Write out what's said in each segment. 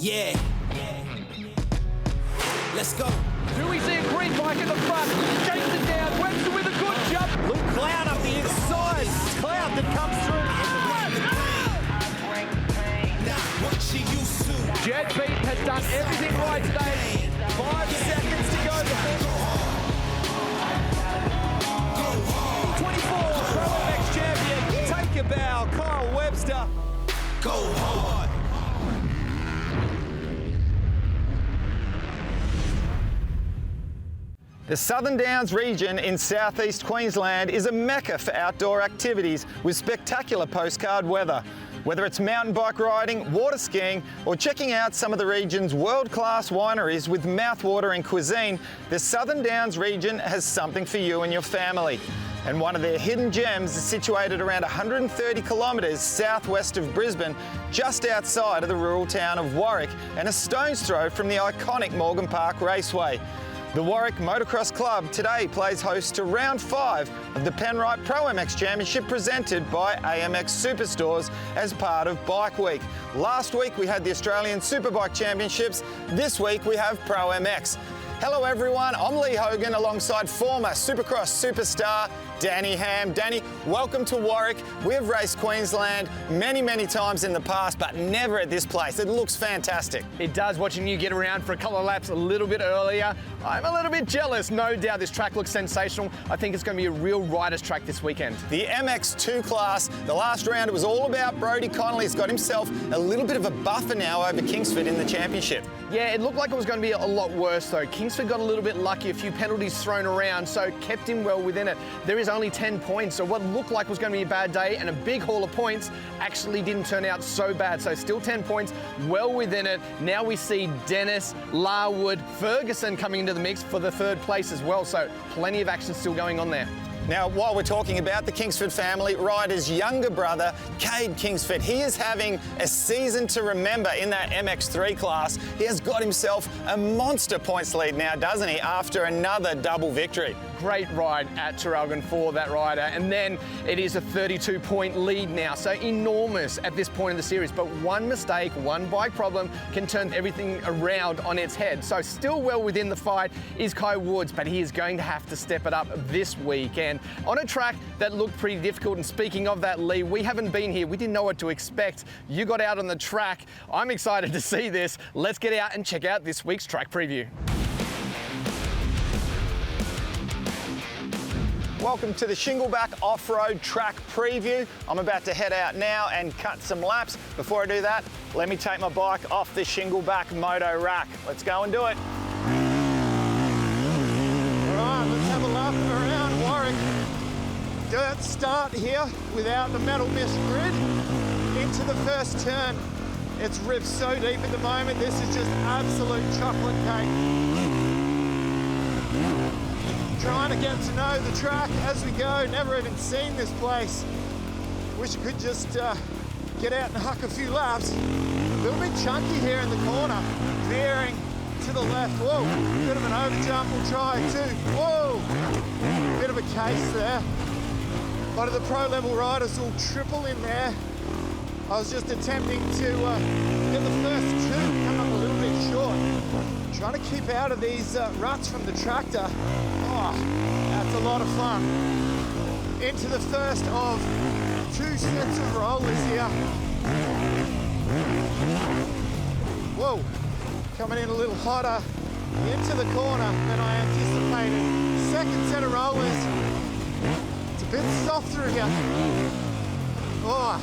Yeah. Let's go. Do we see a green bike in the front? Shakes it down. Webster with a good jump. Luke Cloud up the inside. Cloud that comes through. What she used to. Jet Beat has done everything right today. 5 seconds to go. 24, ProMX champion. Take a bow, Kyle Webster. Go hard. The Southern Downs region in southeast Queensland is a mecca for outdoor activities with spectacular postcard weather. Whether it's mountain bike riding, water skiing, or checking out some of the region's world-class wineries with mouthwatering cuisine, the Southern Downs region has something for you and your family. And one of their hidden gems is situated around 130 kilometres southwest of Brisbane, just outside of the rural town of Warwick and a stone's throw from the iconic Morgan Park Raceway. The Warwick Motocross Club today plays host to round 5 of the Penrite ProMX Championship presented by AMX Superstores as part of Bike Week. Last week we had the Australian Superbike Championships. This week we have ProMX. Hello everyone, I'm Lee Hogan alongside former Supercross superstar Danny Ham. Danny, welcome to Warwick. We have raced Queensland many times in the past, but never at this place. It looks fantastic. It does, watching you get around for a couple of laps a little bit earlier. I'm a little bit jealous. No doubt this track looks sensational. I think it's going to be a real rider's track this weekend. The MX2 class, the last round, it was all about Brodie Connolly. He's got himself a little bit of a buffer now over Kingsford in the championship. Yeah, it looked like it was going to be a lot worse though. Kingsford got a little bit lucky, a few penalties thrown around, so kept him well within it. There is only 10 points, so what looked like was going to be a bad day and a big haul of points actually didn't turn out so bad. So still 10 points, well within it. Now we see Dennis, Larwood, Ferguson coming into the mix for the 3rd place as well, so plenty of action still going on there. Now, while we're talking about the Kingsford family, Ryder's younger brother, Cade Kingsford, he is having a season to remember in that MX3 class. He has got himself a monster points lead now, doesn't he, after another double victory? Great ride at Traralgon for that rider, and then it is a 32-point lead now, so enormous at this point in the series, but one mistake, one bike problem can turn everything around on its head. So still well within the fight is Kai Woods, but he is going to have to step it up this weekend on a track that looked pretty difficult. And speaking of that, Lee, we haven't been here, we didn't know what to expect. You got out on the track. I'm excited to see this. Let's get out and check out this week's track preview. Welcome to the Shingleback off-road track preview. I'm about to head out now and cut some laps. Before I do that, let me take my bike off the Shingleback Moto rack. Let's go and do it. All right, let's have a lap around Warwick. Dirt start here without the metal mist grid. Into the first turn. It's ripped so deep at the moment. This is just absolute chocolate cake. Trying to get to know the track as we go. Never even seen this place. Wish I could just get out and huck a few laps. A little bit chunky here in the corner. Veering to the left. Whoa, bit of an overjump. We'll try too. Whoa, bit of a case there. A lot of the pro level riders will triple in there. I was just attempting to get the first 2, come up a little bit short. Trying to keep out of these ruts from the tractor. Oh, that's a lot of fun. Into the first of 2 sets of rollers here. Whoa, coming in a little hotter into the corner than I anticipated. Second set of rollers. It's a bit softer here. Oh,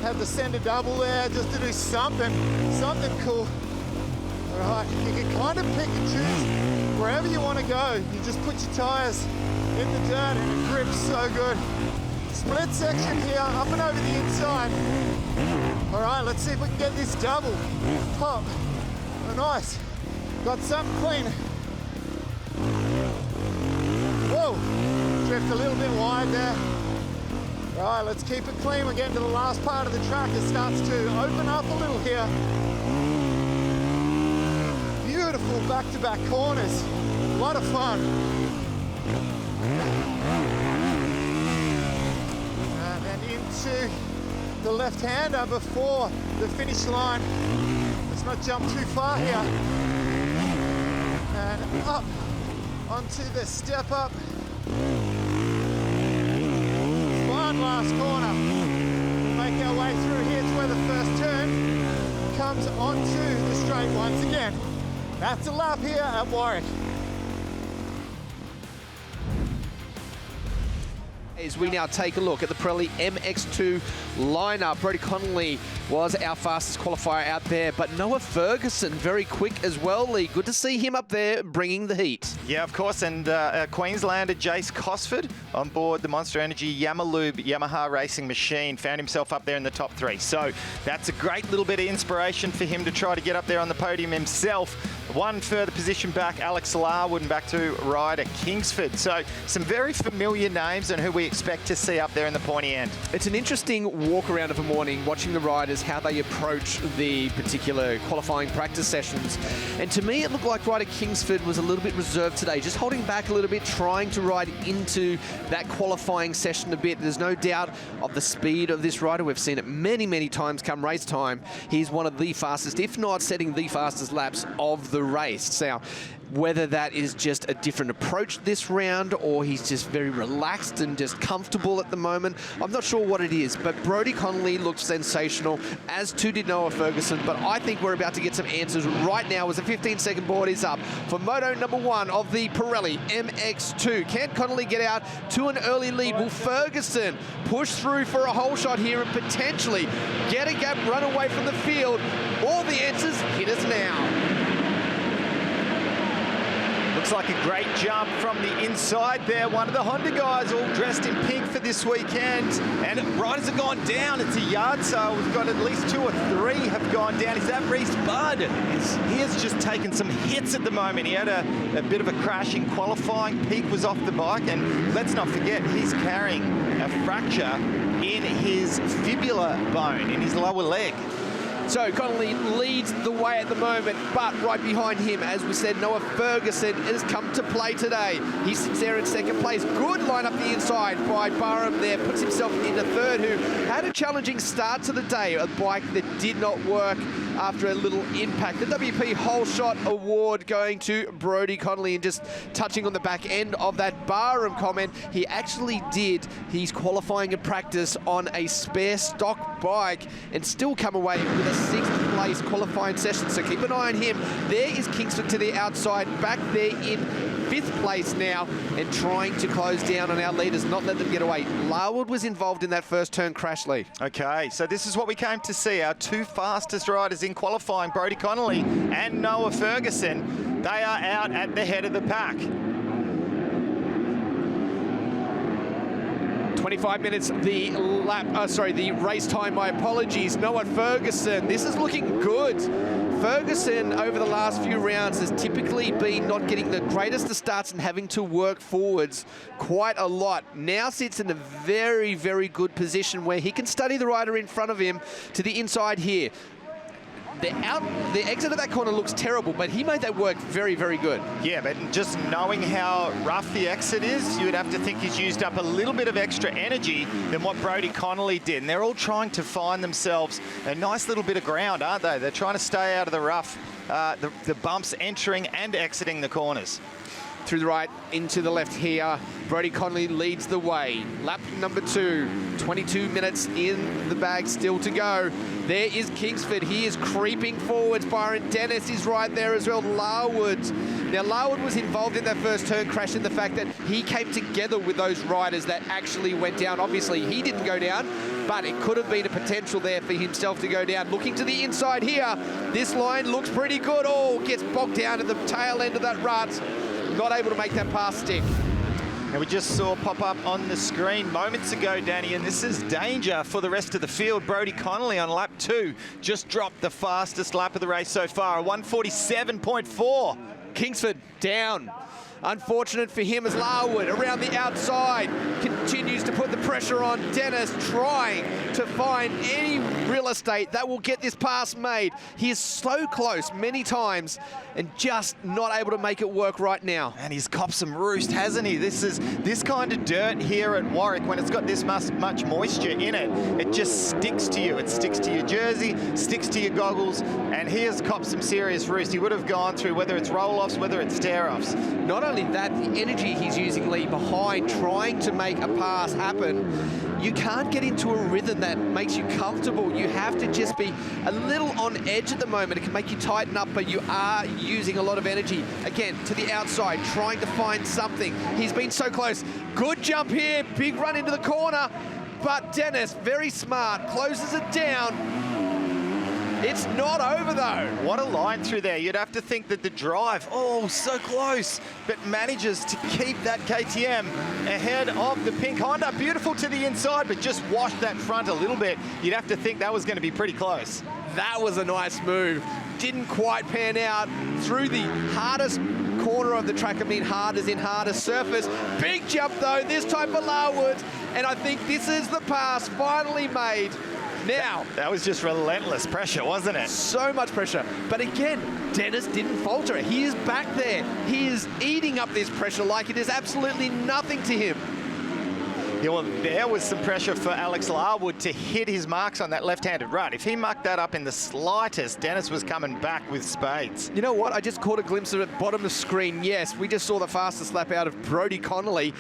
had the center double there just to do something cool. All right, you can kind of pick and choose wherever you want to go. You just put your tires in the dirt and it grips so good. Split section here, up and over the inside. All right, let's see if we can get this double. Pop. Oh, nice. Got something clean. Whoa, drift a little bit wide there. All right, let's keep it clean. We're getting to the last part of the track. It starts to open up a little here. Beautiful back-to-back corners. A lot of fun. And then into the left-hander before the finish line. The Let's not jump too far here. And up onto the step up. One last corner. We'll make our way through here to where the first turn comes onto the straight once again. That's a lap here at Warwick. As we now take a look at the Pirelli MX2 lineup, Brodie Connolly was our fastest qualifier out there, but Noah Ferguson very quick as well, Lee. Good to see him up there bringing the heat. Yeah, of course, and Queenslander Jace Cosford on board the Monster Energy Yamalube Yamaha racing machine found himself up there in the top 3. So that's a great little bit of inspiration for him to try to get up there on the podium himself. One further position back, Alex Larwood, and back to Ryder Kingsford. So some very familiar names and who we expect to see up there in the pointy end. It's an interesting walk around of a morning, watching the riders, how they approach the particular qualifying practice sessions. And to me, it looked like Ryder Kingsford was a little bit reserved today, just holding back a little bit, trying to ride into that qualifying session a bit. There's no doubt of the speed of this rider. We've seen it many, many times come race time. He's one of the fastest, if not setting the fastest laps of the race. Now, whether that is just a different approach this round or he's just very relaxed and just comfortable at the moment, I'm not sure what it is, but Brodie Connolly looked sensational, as too did Noah Ferguson, but I think we're about to get some answers right now as the 15-second board is up for Moto number 1 of the Pirelli MX2. Can Connolly get out to an early lead? Will Ferguson push through for a whole shot here and potentially get a gap, run away from the field? All the answers hit us now. Looks like a great jump from the inside there. One of the Honda guys all dressed in pink for this weekend. And riders have gone down. It's a yard sale. We've got at least 2 or 3 have gone down. Is that Reese Budd? He has just taken some hits at the moment. He had a bit of a crash in qualifying. Peak was off the bike. And let's not forget, he's carrying a fracture in his fibula bone, in his lower leg. So Connolly leads the way at the moment, but right behind him, as we said, Noah Ferguson has come to play today. He sits there in second place. Good line up the inside by Byron there, puts himself into third, who had a challenging start to the day, a bike that did not work after a little impact. The WP Whole Shot Award going to Brodie Connolly, and just touching on the back end of that Barham comment, he actually did his qualifying and practice on a spare stock bike and still come away with a 6th place qualifying session. So keep an eye on him. There is Kingsford to the outside, back there in 5th place now, and trying to close down on our leaders, not let them get away. Larwood was involved in that first turn crash, Lee. Okay, so this is what we came to see. Our 2 fastest riders in qualifying, Brodie Connolly and Noah Ferguson. They are out at the head of the pack. 25 minutes, the race time, my apologies. Noah Ferguson, this is looking good. Ferguson, over the last few rounds, has typically been not getting the greatest of starts and having to work forwards quite a lot. Now sits in a very, very good position where he can study the rider in front of him to the inside here. The exit of that corner looks terrible, but he made that work very, very good. Yeah, but just knowing how rough the exit is, you would have to think he's used up a little bit of extra energy than what Brodie Connolly did. And they're all trying to find themselves a nice little bit of ground, aren't they? They're trying to stay out of the rough, the bumps entering and exiting the corners. Through the right, into the left here. Brodie Connolly leads the way. Lap number 2, 22 minutes in the bag still to go. There is Kingsford. He is creeping forwards. Byron Dennis is right there as well. Larwood. Now, Larwood was involved in that first turn crash in the fact that he came together with those riders that actually went down. Obviously, he didn't go down, but it could have been a potential there for himself to go down. Looking to the inside here. This line looks pretty good. Oh, gets bogged down at the tail end of that rut. Not able to make that pass stick. And we just saw pop up on the screen moments ago, Danny, and this is danger for the rest of the field. Brodie Connolly on lap 2 just dropped the fastest lap of the race so far, a 1:47.4. Kingsford down. Unfortunate for him as Larwood around the outside continues to put the pressure on Dennis, trying to find any real estate that will get this pass made. He is so close many times and just not able to make it work right now. And he's copped some roost, hasn't he? This kind of dirt here at Warwick, when it's got this much moisture in it, it just sticks to you. It sticks to your jersey, sticks to your goggles, and he has copped some serious roost. He would have gone through, whether it's roll-offs, whether it's tear-offs. Not only that, the energy he's using, Lee, behind trying to make a pass happen. You can't get into a rhythm that makes you comfortable. You have to just be a little on edge at the moment. It can make you tighten up, but you are using a lot of energy. Again, to the outside, trying to find something. He's been so close. Good jump here, big run into the corner. But Dennis, very smart, closes it down. It's not over though. What a line through there. You'd have to think that the drive, oh, so close, but manages to keep that KTM ahead of the pink Honda. Beautiful to the inside, but just washed that front a little bit. You'd have to think that was going to be pretty close. That was a nice move. Didn't quite pan out through the hardest corner of the track. I mean, hard as in hardest surface. Big jump though, this time for Larwood. And I think this is the pass finally made. Now, that was just relentless pressure, wasn't it? So much pressure. But again, Dennis didn't falter. He is back there. He is eating up this pressure like it is absolutely nothing to him. Yeah, well, there was some pressure for Alex Larwood to hit his marks on that left-handed rut. If he mucked that up in the slightest, Dennis was coming back with spades. You know what? I just caught a glimpse of it bottom of the screen. Yes, we just saw the fastest lap out of Brodie Connolly,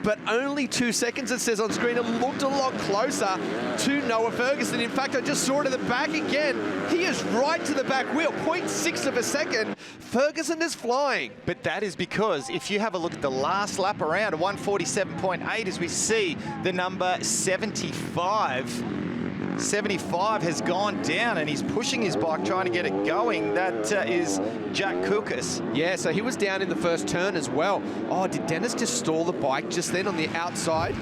but only 2 seconds, it says on screen. It looked a lot closer to Noah Ferguson. In fact, I just saw it at the back again. He is right to the back wheel, 0.6 of a second. Ferguson is flying. But that is because if you have a look at the last lap around, 147.8, as we see the number 75 has gone down, and he's pushing his bike, trying to get it going. That is Jack Kukas. Yeah, so he was down in the first turn as well. Oh, did Dennis just stall the bike just then on the outside?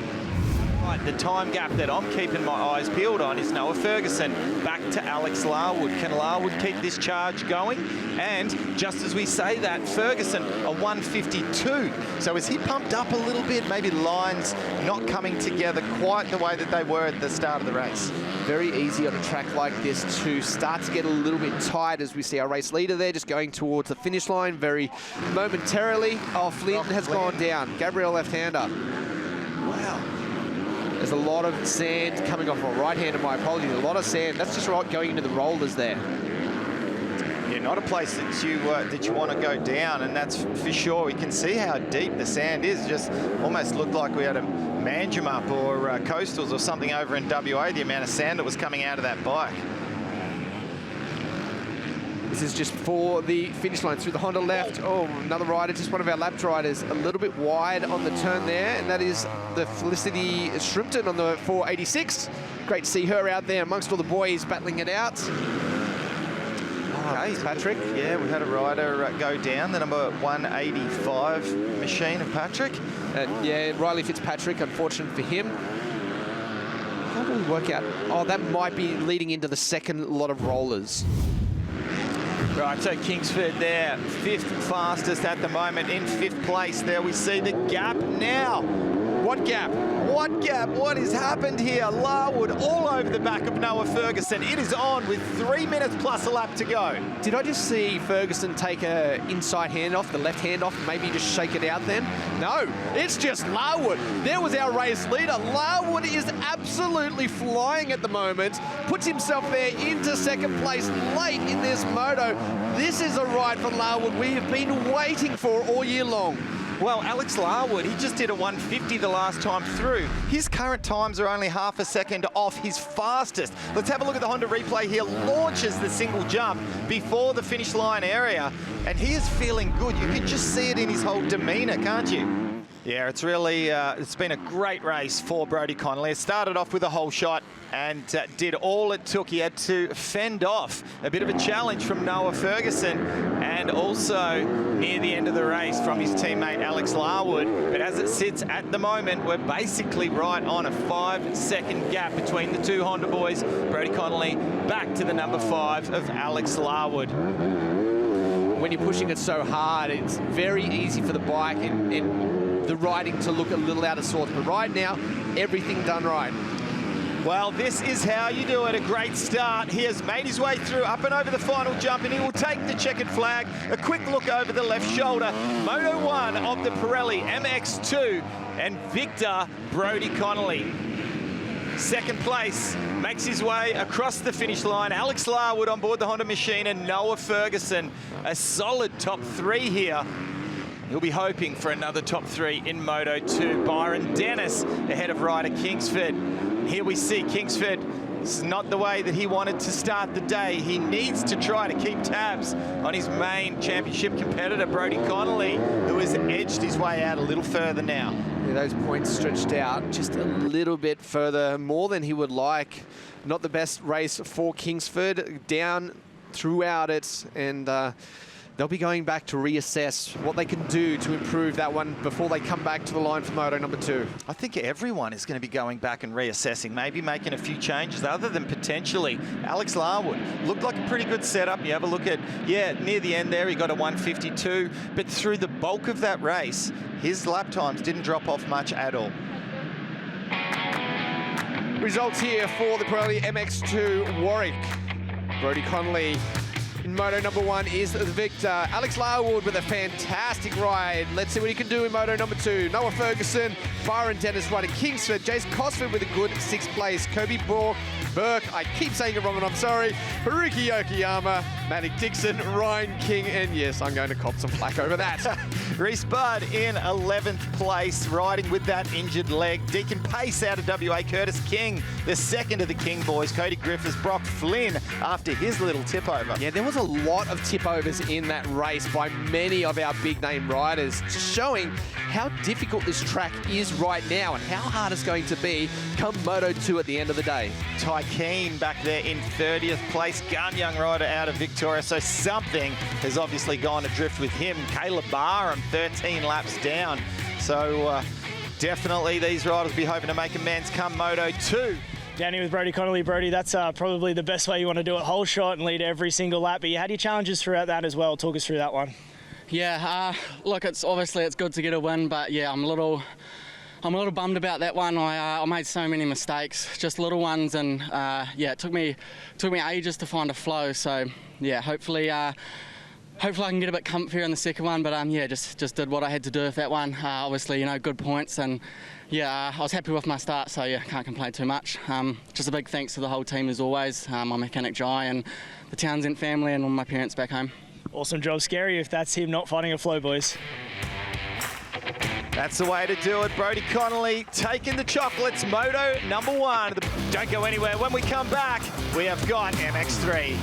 Right, the time gap that I'm keeping my eyes peeled on is Noah Ferguson back to Alex Larwood. Can Larwood keep this charge going? And just as we say that, Ferguson a 152. So is he pumped up a little bit? Maybe lines not coming together quite the way that they were at the start of the race. Very easy on a track like this to start to get a little bit tight, as we see our race leader there just going towards the finish line very momentarily. Oh, Flynn has gone down. Gabriel left-hander. Wow. There's a lot of sand coming off my right-hander, my apologies. A lot of sand. That's just right going into the rollers there. Yeah, not a place that you want to go down, and that's for sure. We can see how deep the sand is. Just almost looked like we had a Manjimup or Coastals or something over in WA, the amount of sand that was coming out of that bike. This is just for the finish line through the Honda left. Oh, another rider, just one of our lap riders, a little bit wide on the turn there, and that is the Felicity Shrimpton on the 486. Great to see her out there amongst all the boys battling it out. Okay, Patrick. Yeah, we had a rider go down, the number 185 machine of Patrick. Yeah, Riley Fitzpatrick, unfortunate for him. How do we work out? Oh, that might be leading into the second lot of rollers. Right, so Kingsford there, 5th fastest at the moment, in 5th place. There we see the gap now. What gap? What gap? What has happened here? Larwood all over the back of Noah Ferguson. It is on with 3 minutes plus a lap to go. Did I just see Ferguson take a inside hand off, the left hand off, maybe just shake it out then? No, it's just Larwood. There was our race leader. Larwood is absolutely flying at the moment. Puts himself there into second place late in this moto. This is a ride for Larwood we have been waiting for all year long. Well, Alex Larwood, he just did a 150 the last time through. His current times are only half a second off his fastest. Let's have a look at the Honda replay here. Launches the single jump before the finish line area, and he is feeling good. You can just see it in his whole demeanor, can't you? Yeah, it's really, it's been a great race for Brodie Connolly. It started off with a whole shot and did all it took. He had to fend off a bit of a challenge from Noah Ferguson and also near the end of the race from his teammate Alex Larwood. But as it sits at the moment, we're basically right on a 5-second gap between the two Honda boys. Brodie Connolly back to the number 5 of Alex Larwood. When you're pushing it so hard, it's very easy for the bike and the riding to look a little out of sorts. But right now, everything done right. Well, this is how you do it. A great start. He has made his way through, up and over the final jump, and he will take the checkered flag. A quick look over the left shoulder. Moto1 of the Pirelli MX2 and Victor Brodie Connolly. Second place, makes his way across the finish line. Alex Larwood on board the Honda machine and Noah Ferguson, a solid top 3 here. He'll be hoping for another top 3 in Moto2. Byron Dennis ahead of Ryder Kingsford. Here we see Kingsford. This is not the way that he wanted to start the day. He needs to try to keep tabs on his main championship competitor, Brodie Connolly, who has edged his way out a little further now. Yeah, those points stretched out just a little bit further, more than he would like. Not the best race for Kingsford, down throughout it, and they'll be going back to reassess what they can do to improve that one before they come back to the line for Moto number 2. I think everyone is going to be going back and reassessing, maybe making a few changes other than potentially Alex Larwood. Looked like a pretty good setup. You have a look at, near the end there, he got a 152, but through the bulk of that race, his lap times didn't drop off much at all. Results here for the Pirelli MX2 Warwick. Brodie Connolly in Moto number 1 is the victor. Alex Larwood with a fantastic ride. Let's see what he can do in Moto number 2. Noah Ferguson, Byron Dennis riding Kingsford, Jace Cosford with a good 6th place. Kobe Burke, I keep saying it wrong and I'm sorry. Haruki Yokoyama, Matic Dixon, Ryan King, and yes, I'm going to cop some flack over that. Reese Budd in 11th place, riding with that injured leg. Deacon Pace out of WA, Curtis King, the second of the King boys. Cody Griffiths, Brock Flynn after his little tip over. Yeah, there was a lot of tip overs in that race by many of our big name riders, showing how difficult this track is right now and how hard it's going to be come Moto 2 at the end of the day. Ty Keane back there in 30th place, gun young rider out of Victoria, so something has obviously gone adrift with him. Caleb Barham 13 laps down, so definitely these riders will be hoping to make amends come Moto 2. Down here with Brodie Connolly. Brodie, that's probably the best way you want to do it, whole shot and lead every single lap, but you had your challenges throughout that as well. Talk us through that one. Yeah, look, it's good to get a win, but yeah, I'm a little bummed about that one. I made so many mistakes, just little ones, and yeah, it took me ages to find a flow. So yeah, hopefully I can get a bit comfier in the second one, but yeah, just did what I had to do with that one. Obviously, you know, good points, and yeah, I was happy with my start, so yeah, can't complain too much. Just a big thanks to the whole team as always, my mechanic Jai and the Townsend family and all my parents back home. Awesome job, Scary, if that's him not finding a flow, boys. That's the way to do it. Brodie Connolly taking the chocolates. Moto number 1. Don't go anywhere. When we come back, we have got MX3.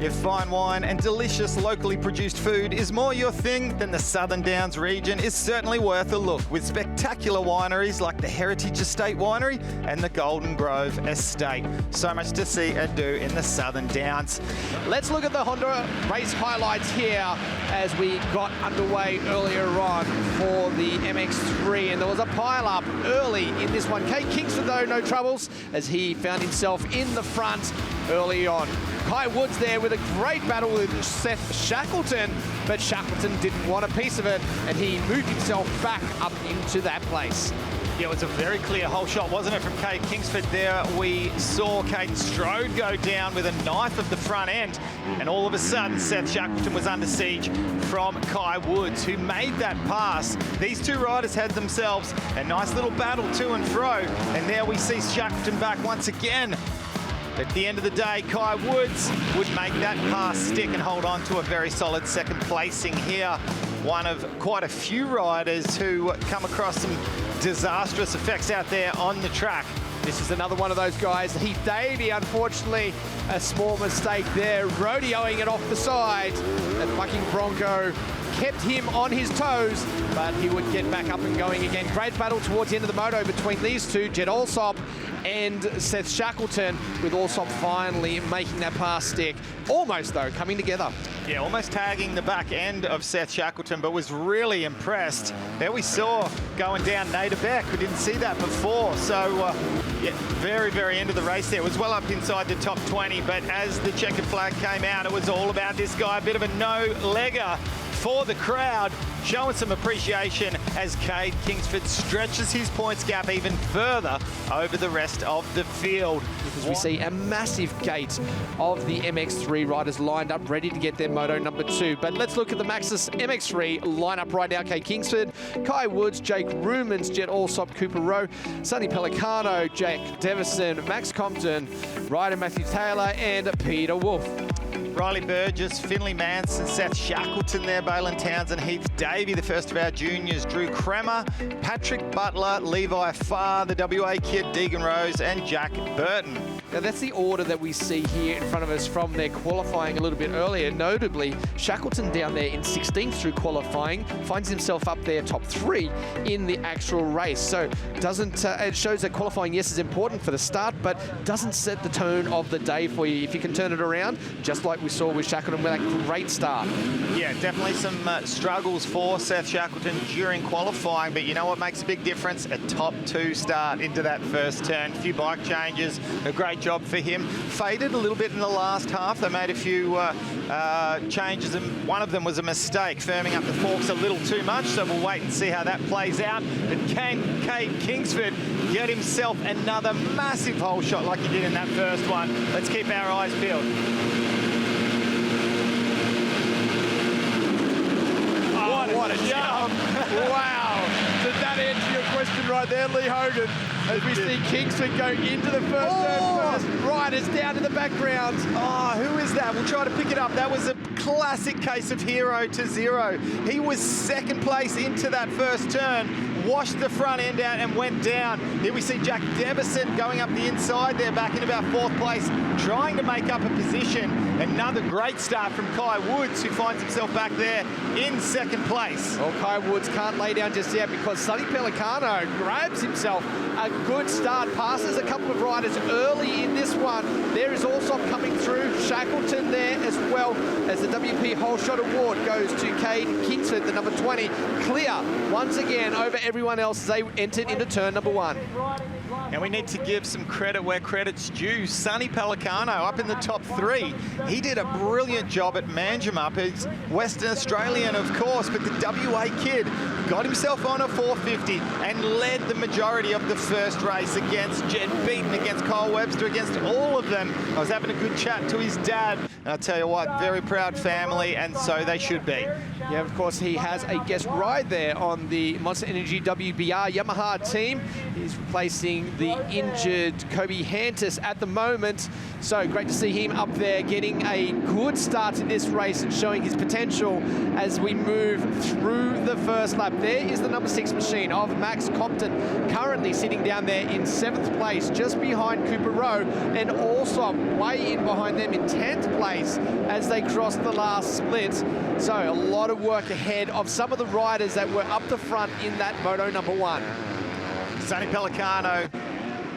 If fine wine and delicious locally produced food is more your thing, then the Southern Downs region is certainly worth a look, with spectacular wineries like the Heritage Estate Winery and the Golden Grove Estate. So much to see and do in the Southern Downs. Let's look at the Honda race highlights here as we got underway earlier on for the MX3, and there was a pile-up early in this one. Kate Kingsford, though, no troubles, as he found himself in the front early on. Kai Woods there with a great battle with Seth Shackleton, but Shackleton didn't want a piece of it, and he moved himself back up into that place. Yeah, it was a very clear whole shot, wasn't it, from Kate Kingsford there? We saw Kate Strode go down with a knife of the front end, and all of a sudden Seth Shackleton was under siege from Kai Woods, who made that pass. These two riders had themselves a nice little battle to and fro, and there we see Shackleton back once again. At the end of the day, Kai Woods would make that pass stick and hold on to a very solid second placing here. One of quite a few riders who come across some disastrous effects out there on the track. This is another one of those guys. Heath Davey, unfortunately, a small mistake there, rodeoing it off the side. That fucking Bronco kept him on his toes, but he would get back up and going again. Great battle towards the end of the moto between these two, Jed Alsop and Seth Shackleton, with Alsop finally making that pass stick. Almost, though, coming together. Yeah, almost tagging the back end of Seth Shackleton, but was really impressed. There we saw going down Nader Beck. We didn't see that before. So, yeah, very, very end of the race there. It was well up inside the top 20, but as the checkered flag came out, it was all about this guy. A bit of a no-legger for the crowd. showing some appreciation as Cade Kingsford stretches his points gap even further over the rest of the field. Because we see a massive gate of the MX3 riders lined up, ready to get their Moto number 2. But let's look at the Maxxis MX3 lineup right now. Cade Kingsford, Kai Woods, Jake Rumans, Jet Allsop, Cooper Rowe, Sonny Pellicano, Jack Devison, Max Compton, Ryder Matthew Taylor, and Peter Wolf. Riley Burgess, Finley Manson, Seth Shackleton there, Balin Townsend, Heath Davey, the first of our juniors, Drew Kremer, Patrick Butler, Levi Farr, the WA kid, Deegan Rose, and Jack Burton. Now that's the order that we see here in front of us from their qualifying a little bit earlier. Notably, Shackleton down there in 16th through qualifying finds himself up there top 3 in the actual race. So it shows that qualifying, yes, is important for the start, but doesn't set the tone of the day for you. If you can turn it around, just like we saw with Shackleton with a great start. Yeah, definitely some struggles for Seth Shackleton during qualifying, but you know what makes a big difference? A top 2 start into that first turn. A few bike changes, a great job for him. Faded a little bit in the last half. They made a few changes, and one of them was a mistake, firming up the forks a little too much, so we'll wait and see how that plays out. But can Cade Kingsford get himself another massive hole shot like he did in that first one? Let's keep our eyes peeled. What a jump! Wow! Did that answer your question right there, Lee Hogan? As we see Kingsford go into the first turn first. Riders down to the background. Oh, who is that? We'll try to pick it up. That was a classic case of 0 to 0. He was second place into that first turn, washed the front end out and went down. Here we see Jack Devison going up the inside there, back in about 4th place, trying to make up a position. Another great start from Kai Woods, who finds himself back there in 2nd place. Well, Kai Woods can't lay down just yet because Sonny Pellicano grabs himself a good start, passes a couple of riders early in this one. There is Allsop coming through, Shackleton there as well, as the WP Whole Shot Award goes to Cade Kingsford, the number 20. Clear once again over everyone else as they entered into turn number 1. And we need to give some credit where credit's due. Sonny Pellicano up in the top 3. He did a brilliant job at Manjimup. He's Western Australian, of course, but the WA kid got himself on a 450 and led the majority of the first race against Jed Beaton, against Kyle Webster, against all of them. I was having a good chat to his dad, and I'll tell you what, very proud family, and so they should be. Yeah, of course, he has a guest ride there on the Monster Energy WBR Yamaha team. He's replacing the injured Kobe Hantis at the moment. So great to see him up there getting a good start in this race and showing his potential as we move through the first lap. There is the number 6 machine of Max Compton, currently sitting down there in 7th place, just behind Cooper Rowe, and also way in behind them in 10th place as they cross the last split. So a lot of work ahead of some of the riders that were up the front in that Moto number 1. Sonny Pellicano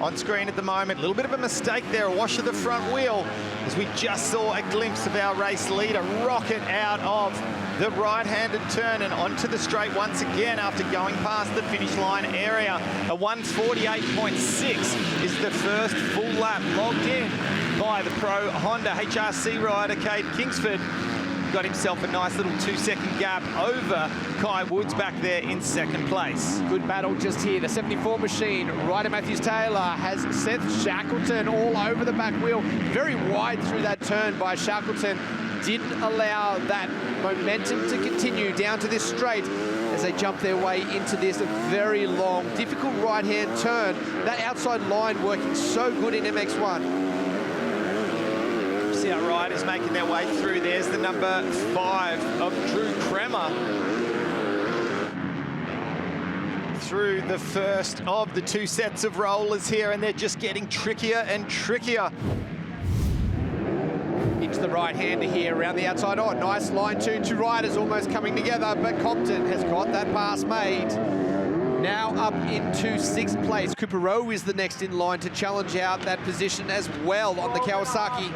on screen at the moment. A little bit of a mistake there, a wash of the front wheel, as we just saw a glimpse of our race leader rocket out of the right-handed turn and onto the straight once again after going past the finish line area. A 1:48.6 is the first full lap logged in by the Pro Honda HRC rider Cade Kingsford. Got himself a nice little 2-second gap over Kai Woods back there in 2nd place. Good battle just here. The 74 machine, Ryder Matthews Taylor has Seth Shackleton all over the back wheel. Very wide through that turn by Shackleton. Didn't allow that momentum to continue down to this straight as they jump their way into this very long, difficult right-hand turn. That outside line working so good in MX1. See our riders making their way through. There's the number 5 of Drew Kremer. Through the first of the 2 sets of rollers here, and they're just getting trickier and trickier. Into the right-hander here around the outside. Oh, nice line 2 riders almost coming together, but Compton has got that pass made. Now up into 6th place. Cooper Rowe is the next in line to challenge out that position as well on the Kawasaki.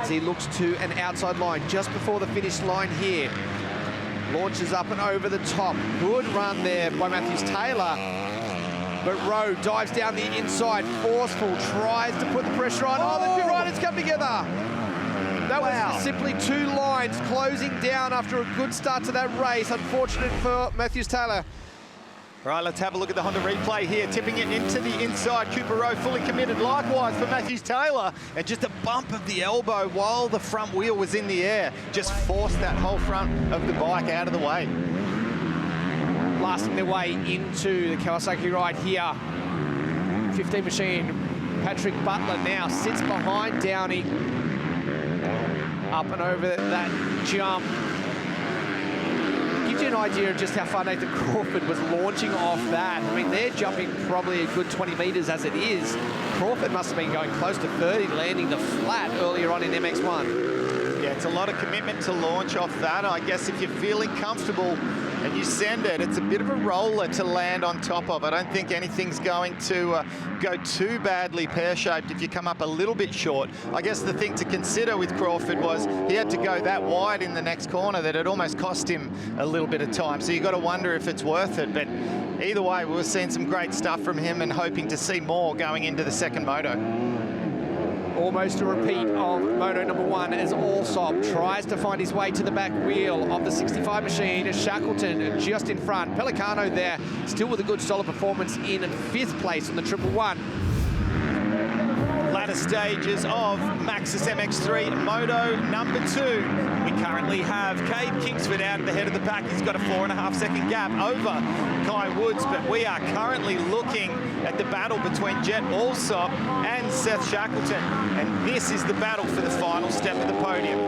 As he looks to an outside line just before the finish line here. Launches up and over the top. Good run there by Matthews Taylor. But Rowe dives down the inside, forceful, tries to put the pressure on. Oh, the 2 riders come together. That was simply two lines closing down after a good start to that race. Unfortunate for Matthews Taylor. Right, let's have a look at the Honda replay here. Tipping it into the inside. Cooper Rowe fully committed. Likewise for Matthews Taylor. And just a bump of the elbow while the front wheel was in the air. Just forced that whole front of the bike out of the way. Blasting their way into the Kawasaki ride here. 15 machine. Patrick Butler now sits behind Downey. Up and over that jump. Gives you an idea of just how far Nathan Crawford was launching off that. I mean, they're jumping probably a good 20 metres as it is. Crawford must have been going close to 30, landing the flat earlier on in MX1. Yeah, it's a lot of commitment to launch off that. I guess if you're feeling comfortable and you send it, it's a bit of a roller to land on top of. I don't think anything's going to go too badly pear-shaped if you come up a little bit short. I guess the thing to consider with Crawford was he had to go that wide in the next corner that it almost cost him a little bit of time. So you got to wonder if it's worth it. But either way, we're seeing some great stuff from him and hoping to see more going into the second moto. Almost a repeat of Moto number 1 as Allsop tries to find his way to the back wheel of the 65 machine. Shackleton just in front. Pelicano there, still with a good solid performance in 5th place on the 111. Latter stages of Maxxis MX3 Moto number 2. We currently have Cade Kingsford out at the head of the pack. He's got a 4.5 second gap over Kai Woods, but we are currently looking at the battle between Jet Allsop and Seth Shackleton. And this is the battle for the final step of the podium.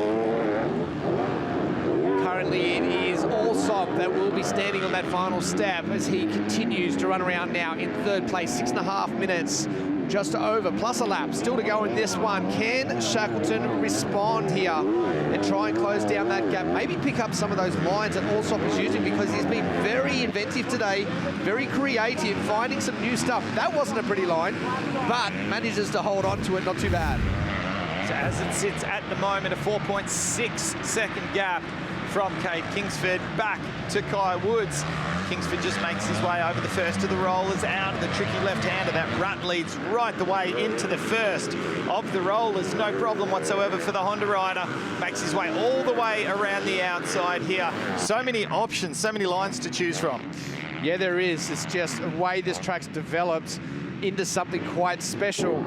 Currently it is Allsop that will be standing on that final step as he continues to run around now in 3rd place, 6.5 minutes. Just over, plus a lap, still to go in this one. Can Shackleton respond here and try and close down that gap? Maybe pick up some of those lines that Allsop is using, because he's been very inventive today, very creative, finding some new stuff. That wasn't a pretty line, but manages to hold on to it, not too bad. So as it sits at the moment, a 4.6 second gap from Cade Kingsford back to Kai Woods. Kingsford just makes his way over the first of the rollers, out of the tricky left-hander. That rut leads right the way into the first of the rollers. No problem whatsoever for the Honda rider. Makes his way all the way around the outside here. So many options, so many lines to choose from. Yeah, there is. It's just the way this track's developed into something quite special.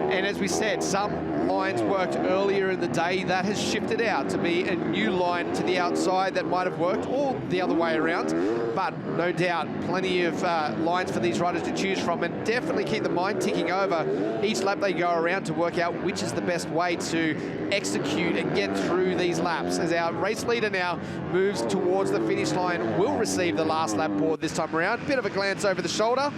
And as we said, some lines worked earlier in the day. That has shifted out to be a new line to the outside that might have worked, or the other way around. But no doubt, plenty of lines for these riders to choose from, and definitely keep the mind ticking over each lap they go around to work out which is the best way to execute and get through these laps. As our race leader now moves towards the finish line, will receive the last lap board this time around. Bit of a glance over the shoulder.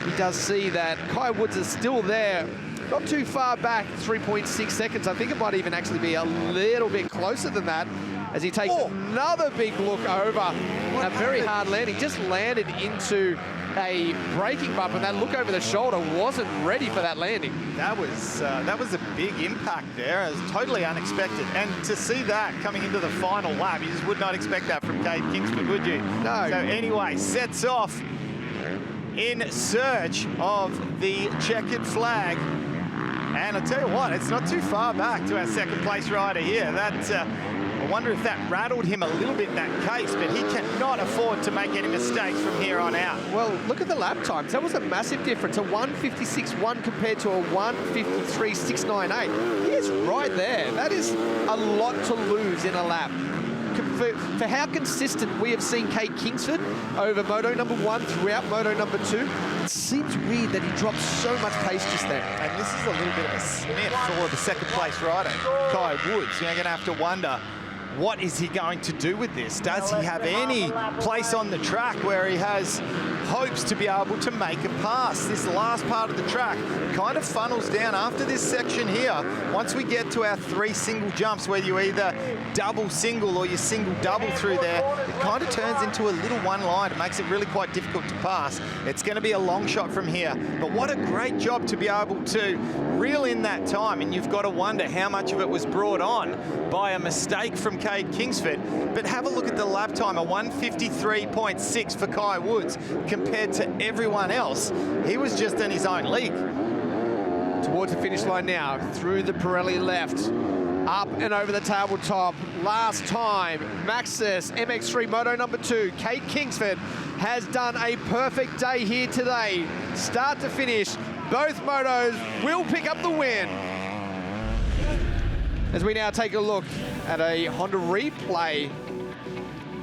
He does see that Kai Woods is still there. Not too far back, 3.6 seconds. I think it might even actually be a little bit closer than that as he takes another big look over. A very hard landing. Just landed into a braking bump, and that look over the shoulder wasn't ready for that landing. That was a big impact there. It was totally unexpected. And to see that coming into the final lap, you just would not expect that from Cade Kingsford, would you? No. So anyway, sets off in search of the checkered flag. And I'll tell you what, it's not too far back to our second place rider here. I wonder if that rattled him a little bit in that case, but he cannot afford to make any mistakes from here on out. Well, look at the lap times. That was a massive difference. A 1:56.1 compared to a 1:53.698. He is right there. That is a lot to lose in a lap. For how consistent we have seen Cade Kingsford over Moto number 1 throughout Moto number 2, it seems weird that he dropped so much pace just there. And this is a little bit of a sniff for the second place rider, Kai Woods. You're going to have to wonder, what is he going to do with this? Does he have any place on the track where he has hopes to be able to make a pass? This last part of the track kind of funnels down after this section here. Once we get to our 3 single jumps where you either double single or you single double through there, it kind of turns into a little one line. It makes it really quite difficult to pass. It's going to be a long shot from here, but what a great job to be able to reel in that time, and you've got to wonder how much of it was brought on by a mistake from Cade Kingsford. But have a look at the lap time, a 1:53.6 for Kai Woods compared to everyone else. He was just in his own league. Towards the finish line now, through the Pirelli left, up and over the tabletop. Last time, Maxxis MX3 Moto2, Kate Kingsford, has done a perfect day here today. Start to finish, both motos will pick up the win. As we now take a look at a Honda replay.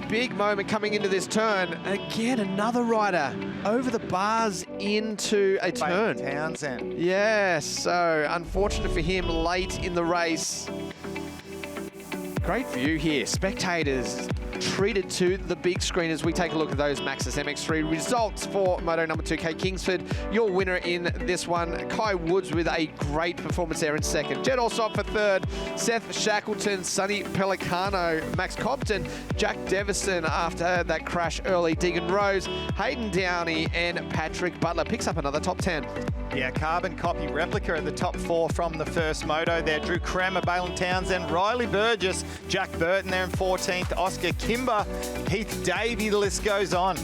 Big moment coming into this turn. Again, another rider over the bars into a turn. Townsend. Yes, so unfortunate for him late in the race. Great view here. Spectators treated to the big screen as we take a look at those Maxxis MX3 results for Moto number 2, Kate Kingsford. Your winner in this one, Kai Woods, with a great performance there in second. Jed Alsop for third, Seth Shackleton, Sonny Pellicano, Max Compton, Jack Devison after that crash early, Deegan Rose, Hayden Downey, and Patrick Butler picks up another top 10. Yeah, carbon copy replica at the top 4 from the first moto there. Drew Kramer, Balin Townsend, Riley Burgess, Jack Burton there in 14th, Oscar Kimber, Heath Davey, the list goes on.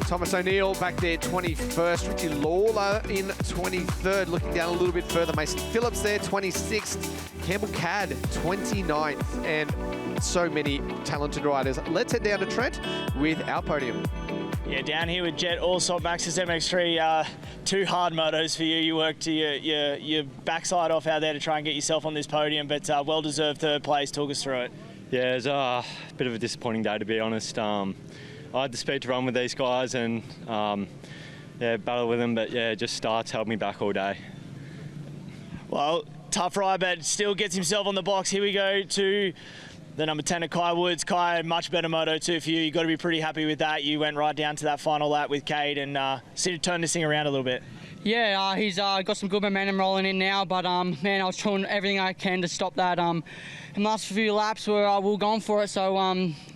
Thomas O'Neill back there 21st, Richie Lawler in 23rd, looking down a little bit further, Mason Phillips there 26th, Campbell Cadd 29th, and so many talented riders. Let's head down to Trent with our podium. Yeah, down here with Jet Alsop, Maxxis MX3, 2 hard motos for you. You worked your backside off out there to try and get yourself on this podium, but well-deserved third place. Talk us through it. Yeah, it was a bit of a disappointing day, to be honest. I had the speed to run with these guys and yeah, battle with them, but yeah, just starts held me back all day. Well, tough ride, but still gets himself on the box. Here we go to the number 10 of Kai Woods. Kai, much better Moto2 for you. You've got to be pretty happy with that. You went right down to that final lap with Cade and turned this thing around a little bit. Yeah, he's got some good momentum rolling in now, but man, I was trying everything I can to stop that. In the last few laps, we were going for it. So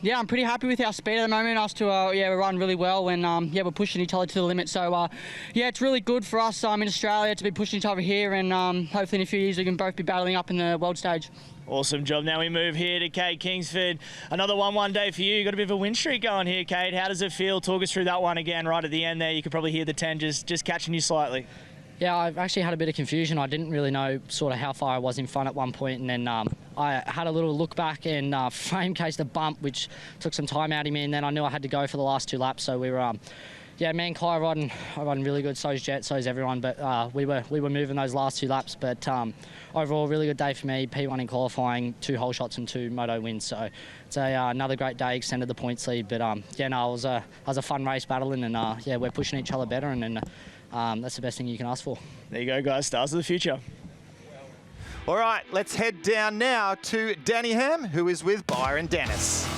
yeah, I'm pretty happy with our speed at the moment. Us two, yeah, we're running really well, and yeah, we're pushing each other to the limit. So yeah, it's really good for us in Australia to be pushing each other here, and hopefully in a few years we can both be battling up in the world stage. Awesome job. Now we move here to Kate Kingsford. Another 1-1 day for you. You got a bit of a win streak going here, Kate. How does it feel? Talk us through that one again right at the end there. You could probably hear the 10 just catching you slightly. Yeah, I've actually had a bit of confusion. I didn't really know sort of how far I was in front at one point, and then I had a little look back and frame cased a bump, which took some time out of me, and then I knew I had to go for the last 2 laps. So we were, yeah, me and Kai riding really good. So's Jet, so's everyone, but we were moving those last 2 laps. But overall, really good day for me. P1 in qualifying, 2 whole shots and 2 moto wins. So it's another great day. Extended the points lead, but yeah, no, it was a fun race battling, and yeah, we're pushing each other better, and that's the best thing you can ask for. There you go, guys. Stars of the future. All right, let's head down now to Danningham, who is with Byron Dennis.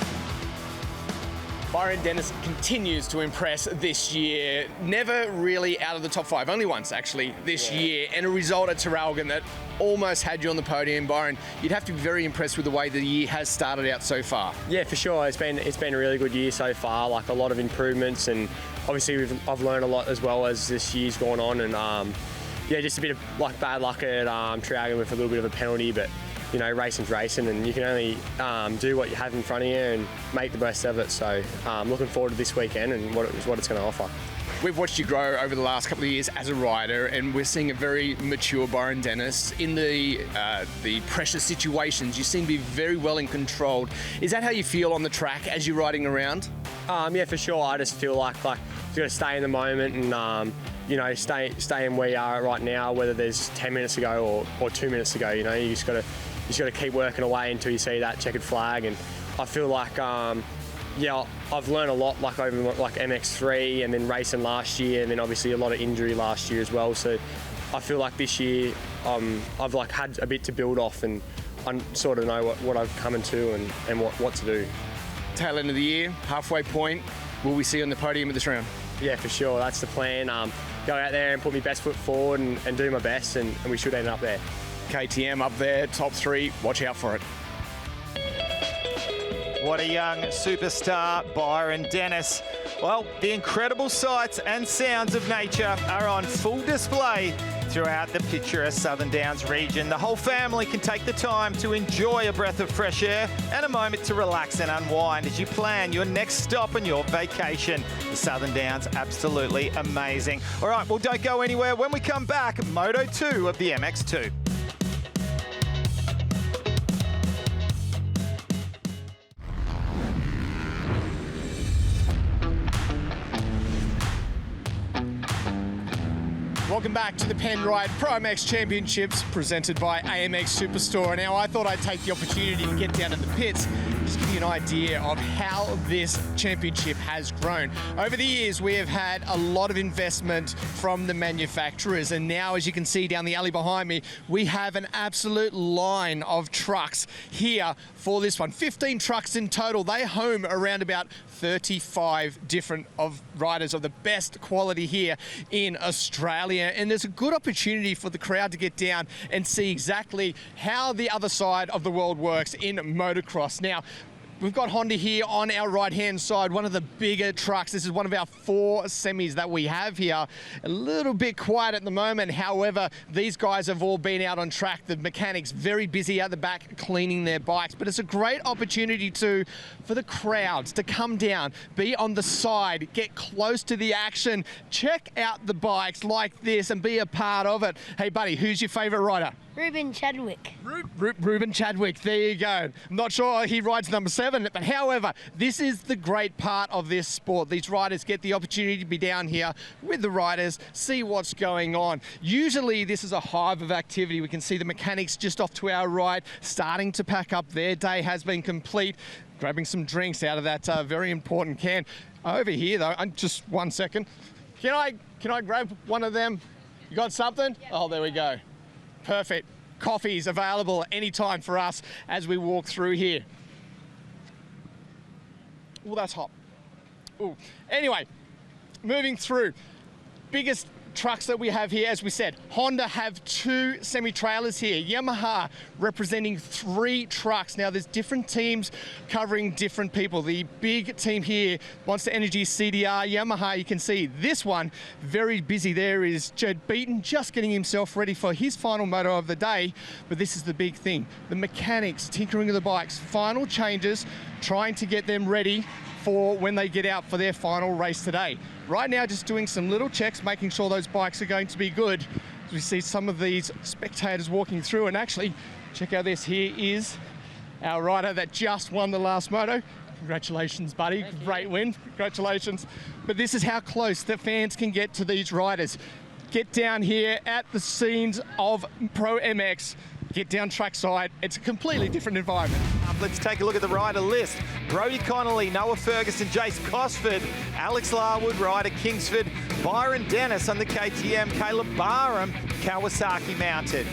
Byron Dennis continues to impress this year. Never really out of the top 5, only once actually this year, and a result at Traralgon that almost had you on the podium. Byron, you'd have to be very impressed with the way the year has started out so far. Yeah, for sure. It's been a really good year so far. Like a lot of improvements, and obviously I've learned a lot as well as this year's gone on. And yeah, just a bit of like bad luck at Traralgon with a little bit of a penalty, but you know, racing's racing, and you can only do what you have in front of you and make the best of it. So looking forward to this weekend and what it's going to offer. We've watched you grow over the last couple of years as a rider, and we're seeing a very mature Byron Dennis. In the pressure situations, you seem to be very well in control. Is that how you feel on the track as you're riding around? Yeah, for sure. I just feel like you've got to stay in the moment and you know, stay in where you are right now, whether there's 10 minutes ago or 2 minutes ago. You know, you just got to keep working away until you see that checkered flag. And I feel like yeah, I've learned a lot like over like MX3 and then racing last year, and then obviously a lot of injury last year as well. So I feel like this year I've like had a bit to build off, and I sort of know what I've come into and what to do. Tail end of the year, halfway point, will we see you on the podium at this round? Yeah, for sure. That's the plan. Go out there and put my best foot forward and do my best, and we should end up there. KTM up there, top 3. Watch out for it. What a young superstar, Byron Dennis. Well, the incredible sights and sounds of nature are on full display throughout the picturesque Southern Downs region. The whole family can take the time to enjoy a breath of fresh air and a moment to relax and unwind as you plan your next stop on your vacation. The Southern Downs, absolutely amazing. All right, well, don't go anywhere. When we come back, Moto2 of the MX2. Welcome back to the Penrite ProMX Championships presented by AMX Superstore. Now, I thought I'd take the opportunity to get down to the pits, just give you an idea of how this championship has grown. Over the years, we have had a lot of investment from the manufacturers, and now, as you can see down the alley behind me, we have an absolute line of trucks here for this one. 15 trucks in total. They home around about 35 different riders of the best quality here in Australia, and there's a good opportunity for the crowd to get down and see exactly how the other side of the world works in motocross. Now, we've got Honda here on our right-hand side, one of the bigger trucks. This is one of our 4 semis that we have here. A little bit quiet at the moment. However, these guys have all been out on track. The mechanics very busy at the back cleaning their bikes. But it's a great opportunity for the crowds to come down, be on the side, get close to the action, check out the bikes like this and be a part of it. Hey, buddy, who's your favourite rider? Ruben Chadwick. Ruben Chadwick, there you go. I'm not sure he rides number 7, but however, this is the great part of this sport. These riders get the opportunity to be down here with the riders, see what's going on. Usually this is a hive of activity. We can see the mechanics just off to our right, starting to pack up. Their day has been complete, grabbing some drinks out of that very important can. Over here though, just 1 second. Can I grab one of them? You got something? Yep. Oh, there we go. Perfect. Coffee's available anytime for us as we walk through here. Oh, that's hot. Ooh. Anyway, moving through. Biggest trucks that we have here, as we said, Honda have 2 semi-trailers here. Yamaha representing 3 trucks. Now, there's different teams covering different people. The big team here, Monster Energy CDR, Yamaha, you can see this one, very busy. There is Jed Beaton just getting himself ready for his final moto of the day. But this is the big thing. The mechanics tinkering with the bikes, final changes, trying to get them ready for when they get out for their final race today. Right now, just doing some little checks, making sure those bikes are going to be good. As we see some of these spectators walking through, and actually, check out this. Here is our rider that just won the last moto. Congratulations, buddy. Great win. Congratulations. But this is how close the fans can get to these riders. Get down here at the scenes of ProMX. Get down trackside. It's a completely different environment. Let's take a look at the rider list. Brodie Connolly, Noah Ferguson, Jace Cosford, Alex Larwood, Ryder Kingsford, Byron Dennis on the KTM, Caleb Barham, Kawasaki mounted.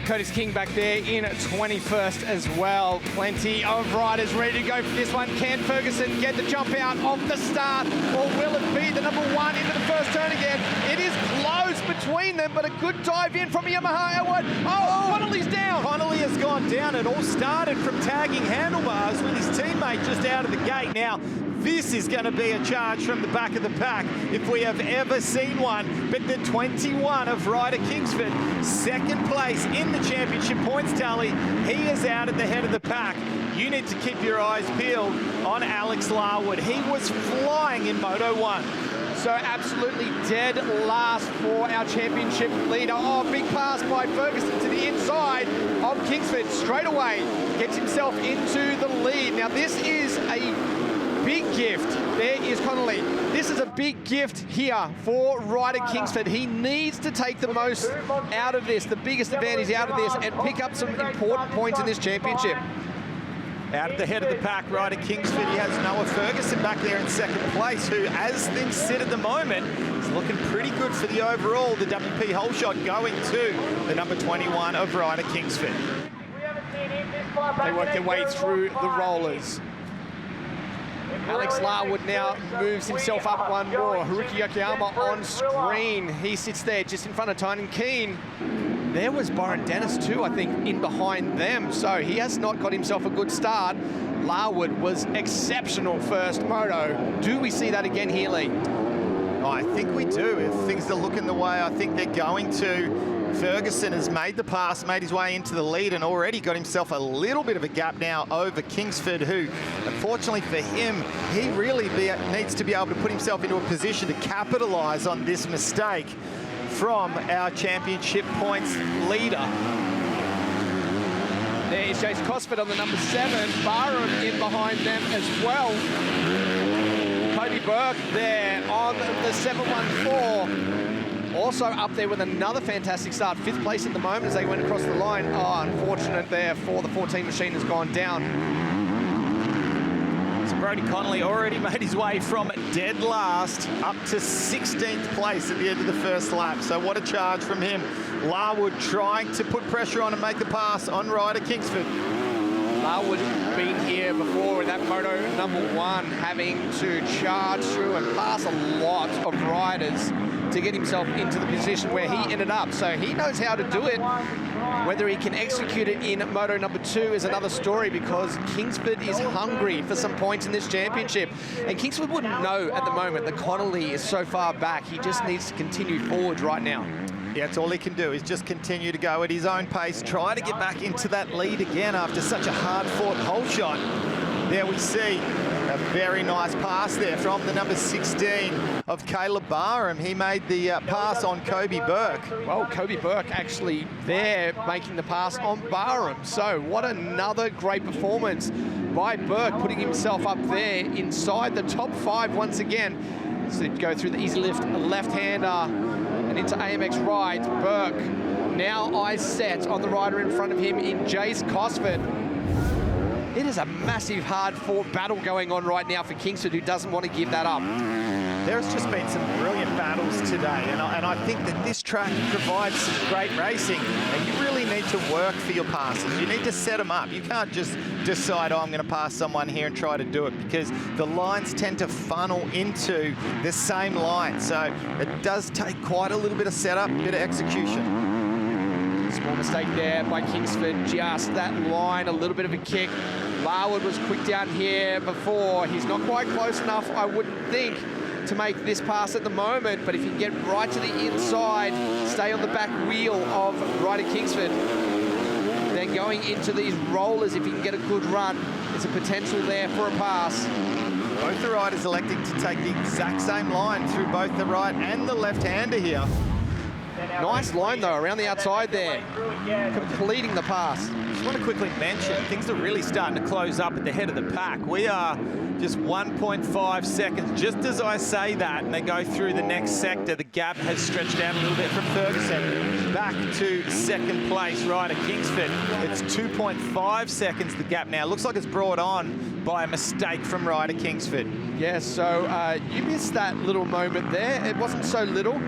Curtis King back there in 21st as well. Plenty of riders ready to go for this one. Can Ferguson get the jump out of the start, or will it be the number 1 into the first turn again? It is close between them, but a good dive in from Yamaha. Oh, Connolly's down. Connolly has gone down. It all started from tagging handlebars with his teammate just out of the gate. Now, this is going to be a charge from the back of the pack if we have ever seen one. But the 21 of Ryder Kingsford, second place in the championship points tally. He is out at the head of the pack. You need to keep your eyes peeled on Alex Larwood. He was flying in Moto1. So absolutely dead last for our championship leader. Oh, big pass by Ferguson to the inside of Kingsford. Straight away gets himself into the lead. Now this is a big gift. There is Connolly. This is a big gift here for Ryder Kingsford. He needs to take the most out of this, the biggest advantage out of this, and pick up some important points in this championship. Out at the head of the pack, Ryder Kingsford, he has Noah Ferguson back there in second place, who, as things sit at the moment, is looking pretty good for the overall. The WP whole shot going to the number 21 of Ryder Kingsford. They work their way through the rollers. Alex Larwood now moves himself up one more. Haruki Yokoyama on screen. He sits there just in front of Tynan Keane. There was Byron Dennis too, I think, in behind them. So he has not got himself a good start. Larwood was exceptional first moto. Do we see that again here, Lee? I think we do. If things are looking the way I think they're going to, Ferguson has made the pass, made his way into the lead, and already got himself a little bit of a gap now over Kingsford, who, unfortunately for him, he really needs to be able to put himself into a position to capitalise on this mistake from our championship points leader. There's Jace Cosford on the number 7, Byron in behind them as well. Cody Burke there on the 714. Also up there with another fantastic start, 5th place at the moment as they went across the line. Oh, unfortunate there for the 14 machine has gone down. So Brodie Connolly already made his way from dead last up to 16th place at the end of the first lap. So what a charge from him. Larwood trying to put pressure on and make the pass on Ryder Kingsford. Larwood been here before in that Moto number 1, having to charge through and pass a lot of riders to get himself into the position where he ended up. So he knows how to do it. Whether he can execute it in Moto number 2 is another story, because Kingsford is hungry for some points in this championship. And Kingsford wouldn't know at the moment that Connolly is so far back. He just needs to continue forward right now. Yeah, that's all he can do is just continue to go at his own pace, try to get back into that lead again after such a hard-fought hole shot. There we see a very nice pass there from the number 16 of Caleb Barham. He made the pass on Kobe Burke. Well, Kobe Burke actually there making the pass on Barham. So what another great performance by Burke, putting himself up there inside the top 5 once again. So go through the easy lift left-hander and into AMX right. Burke now eyes set on the rider in front of him in Jace Cosford. It is a massive hard-fought battle going on right now for Kingsford, who doesn't want to give that up. There's just been some brilliant battles today, and I think that this track provides some great racing, and you really need to work for your passes. You need to set them up. You can't just decide, oh, I'm going to pass someone here and try to do it, because the lines tend to funnel into the same line. So it does take quite a little bit of setup, a bit of execution. Small mistake there by Kingsford, just that line, a little bit of a kick. Larwood was quick down here before. He's not quite close enough, I wouldn't think, to make this pass at the moment, but if you can get right to the inside, stay on the back wheel of Ryder Kingsford, then going into these rollers, if you can get a good run, there's a potential there for a pass. Both the riders electing to take the exact same line through both the right and the left-hander here. Nice line, though, around the outside there, completing the pass. Just want to quickly mention, things are really starting to close up at the head of the pack. We are just 1.5 seconds. Just as I say that, and they go through the next sector, the gap has stretched out a little bit from Ferguson. Back to second place, Ryder Kingsford. It's 2.5 seconds, the gap now. Looks like it's brought on by a mistake from Ryder Kingsford. Yeah, so you missed that little moment there. It wasn't so little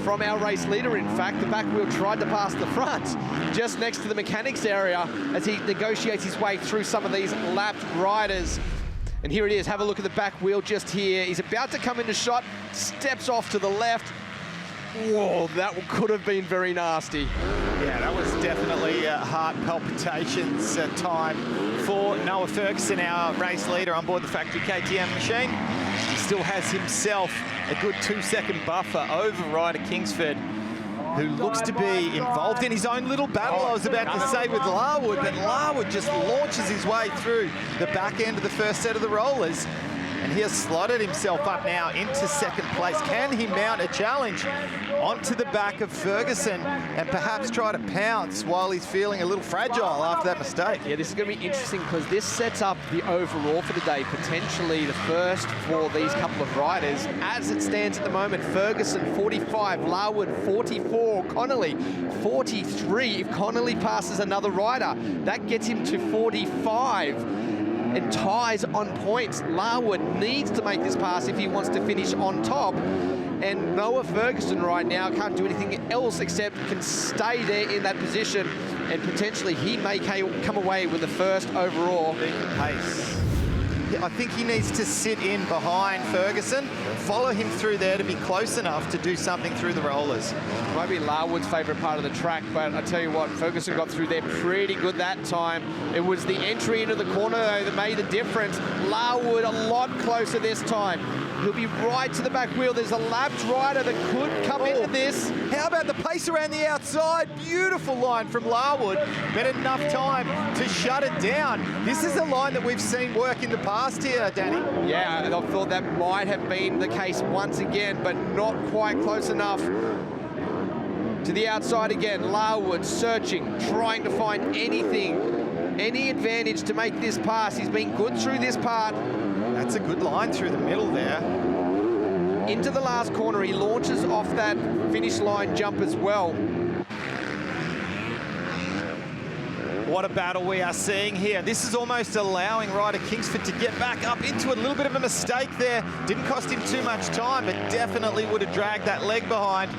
from our race leader, in fact. The back wheel tried to pass the front just next to the mechanics area as he negotiates his way through some of these lapped riders. And here it is, have a look at the back wheel just here. He's about to come into shot, steps off to the left. Whoa, that could have been very nasty. Yeah, that was definitely heart palpitations time for Noah Ferguson, our race leader on board the factory KTM machine. He still has himself a good 2-second buffer over Ryder Kingsford, who looks to be involved in his own little battle, I was about to say, with Larwood, but Larwood just launches his way through the back end of the first set of the rollers. And he has slotted himself up now into second place. Can he mount a challenge onto the back of Ferguson and perhaps try to pounce while he's feeling a little fragile after that mistake? Yeah, this is going to be interesting because this sets up the overall for the day, potentially the first for these couple of riders. As it stands at the moment, Ferguson 45, Larwood 44, Connolly 43. If Connolly passes another rider, that gets him to 45. And ties on points. Larwood needs to make this pass if he wants to finish on top. And Noah Ferguson right now can't do anything else except can stay there in that position. And potentially he may come away with the first overall. Pace. Yeah, I think he needs to sit in behind Ferguson, follow him through there to be close enough to do something through the rollers. Might be Larwood's favourite part of the track, but I tell you what, Ferguson got through there pretty good that time. It was the entry into the corner, though, that made the difference. Larwood a lot closer this time. He'll be right to the back wheel. There's a lapped rider that could come into this. How about the pace around the outside? Beautiful line from Larwood, but enough time to shut it down. This is a line that we've seen work in the past here, Danny. Yeah, and I thought that might have been the case once again, but not quite close enough. To the outside again, Larwood searching, trying to find anything, any advantage to make this pass. He's been good through this part. That's a good line through the middle there. Into the last corner, he launches off that finish line jump as well. What a battle we are seeing here. This is almost allowing Ryder Kingsford to get back up into a little bit of a mistake there. Didn't cost him too much time, but definitely would have dragged that leg behind.